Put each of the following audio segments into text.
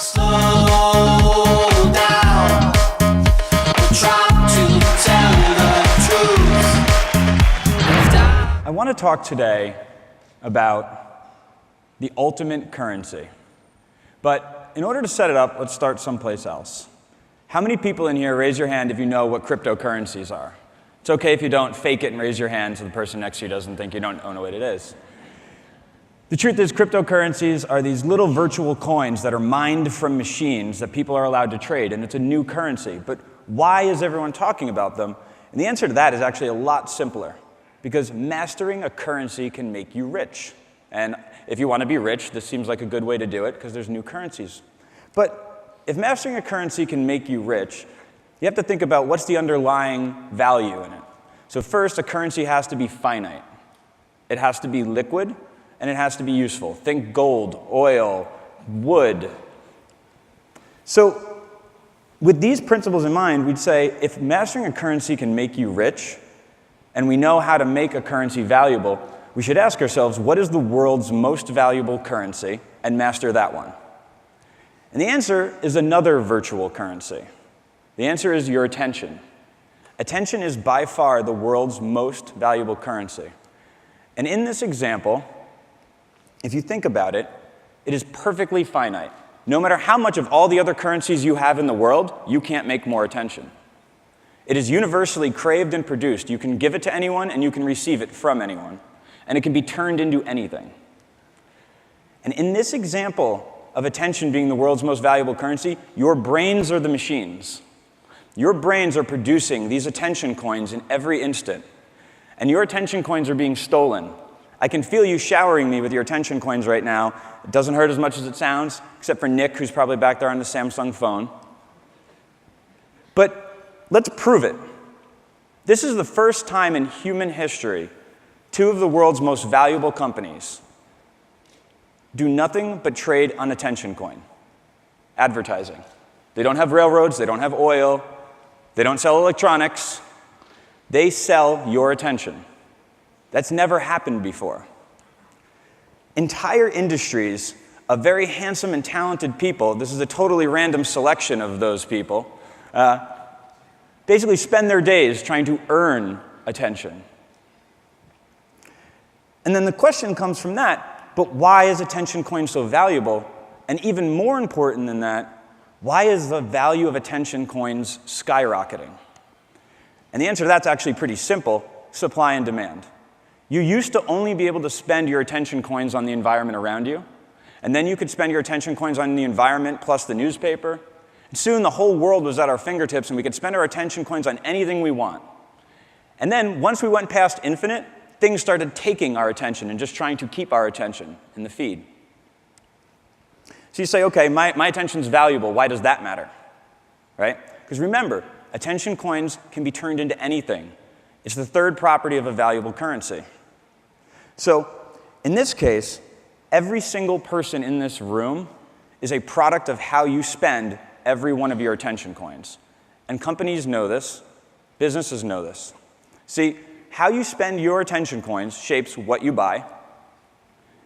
Slow down. Try to tell the truth. I want to talk today about the ultimate currency. But in order to set it up, let's start someplace else. How many people in here, raise your hand if you know what cryptocurrencies are? It's okay if you don't. Fake it and raise your hand so the person next to you doesn't think you don't know what it is. The truth is, cryptocurrencies are these little virtual coins that are mined from machines that people are allowed to trade, and it's a new currency. But why is everyone talking about them? And the answer to that is actually a lot simpler, because mastering a currency can make you rich. And if you want to be rich, this seems like a good way to do it, because there's new currencies. But if mastering a currency can make you rich, you have to think about what's the underlying value in it. So first, a currency has to be finite. It has to be liquid, and it has to be useful. Think gold, oil, wood. So with these principles in mind, we'd say if mastering a currency can make you rich, and we know how to make a currency valuable, we should ask ourselves, what is the world's most valuable currency, and master that one? And the answer is another virtual currency. The answer is your attention. Attention is by far the world's most valuable currency. And in this example, if you think about it, it is perfectly finite. No matter how much of all the other currencies you have in the world, you can't make more attention. It is universally craved and produced. You can give it to anyone, and you can receive it from anyone. And it can be turned into anything. And in this example of attention being the world's most valuable currency, your brains are the machines. Your brains are producing these attention coins in every instant. And your attention coins are being stolen. I can feel you showering me with your attention coins right now. It doesn't hurt as much as it sounds, except for Nick, who's probably back there on the Samsung phone. But let's prove it. This is the first time in human history two of the world's most valuable companies do nothing but trade on attention coin. Advertising. They don't have railroads, they don't have oil, they don't sell electronics. They sell your attention. That's never happened before. Entire industries of very handsome and talented people, this is a totally random selection of those people, basically spend their days trying to earn attention. And then the question comes from that, but why is attention coin so valuable? And even more important than that, why is the value of attention coins skyrocketing? And the answer to that's actually pretty simple: supply and demand. You used to only be able to spend your attention coins on the environment around you, and then you could spend your attention coins on the environment plus the newspaper. And soon the whole world was at our fingertips, and we could spend our attention coins on anything we want. And then once we went past infinite, things started taking our attention and just trying to keep our attention in the feed. So you say, okay, my attention's valuable. Why does that matter? Right? Because remember, attention coins can be turned into anything. It's the third property of a valuable currency. So in this case, every single person in this room is a product of how you spend every one of your attention coins. And companies know this. Businesses know this. See, how you spend your attention coins shapes what you buy.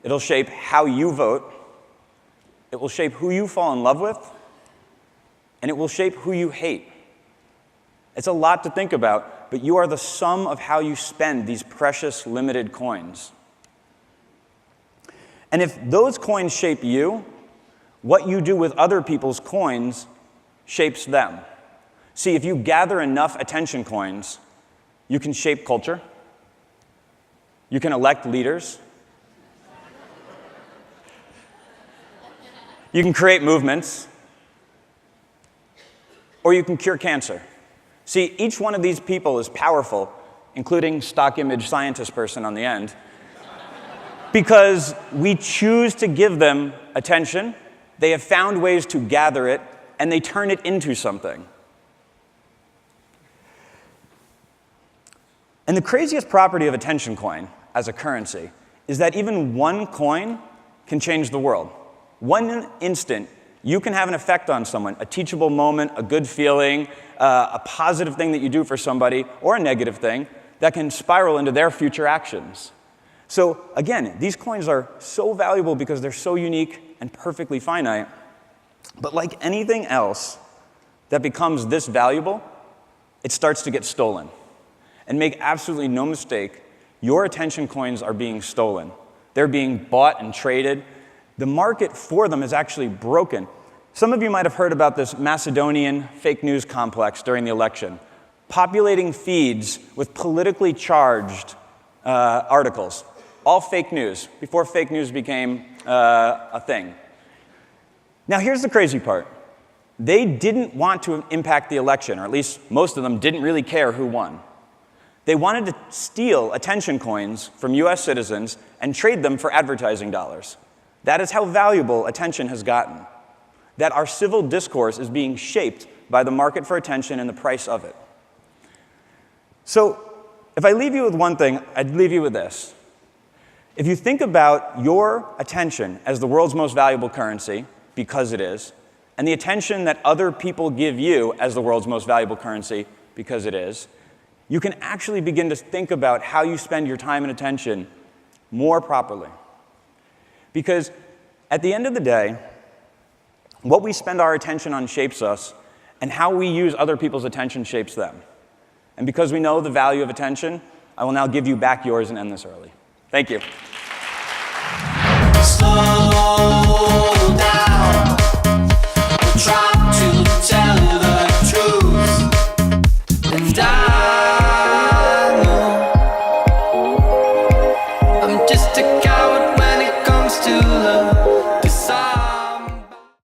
It'll shape how you vote. It will shape who you fall in love with. And it will shape who you hate. It's a lot to think about, but you are the sum of how you spend these precious, limited coins. And if those coins shape you, what you do with other people's coins shapes them. See, if you gather enough attention coins, you can shape culture. You can elect leaders. You can create movements. Or you can cure cancer. See, each one of these people is powerful, including stock image scientist person on the end, because we choose to give them attention, they have found ways to gather it, and they turn it into something. And the craziest property of attention coin as a currency is that even one coin can change the world. One instant, you can have an effect on someone, a teachable moment, a good feeling, a positive thing that you do for somebody, or a negative thing that can spiral into their future actions. So again, these coins are so valuable because they're so unique and perfectly finite. But like anything else that becomes this valuable, it starts to get stolen. And make absolutely no mistake, your attention coins are being stolen. They're being bought and traded. The market for them is actually broken. Some of you might have heard about this Macedonian fake news complex during the election, populating feeds with politically charged articles. All fake news, before fake news became a thing. Now here's the crazy part. They didn't want to impact the election, or at least most of them didn't really care who won. They wanted to steal attention coins from US citizens and trade them for advertising dollars. That is how valuable attention has gotten. That our civil discourse is being shaped by the market for attention and the price of it. So, if I leave you with one thing, I'd leave you with this. If you think about your attention as the world's most valuable currency, because it is, and the attention that other people give you as the world's most valuable currency, because it is, you can actually begin to think about how you spend your time and attention more properly. Because at the end of the day, what we spend our attention on shapes us, and how we use other people's attention shapes them. And because we know the value of attention, I will now give you back yours and end this early. Thank you. Slow down.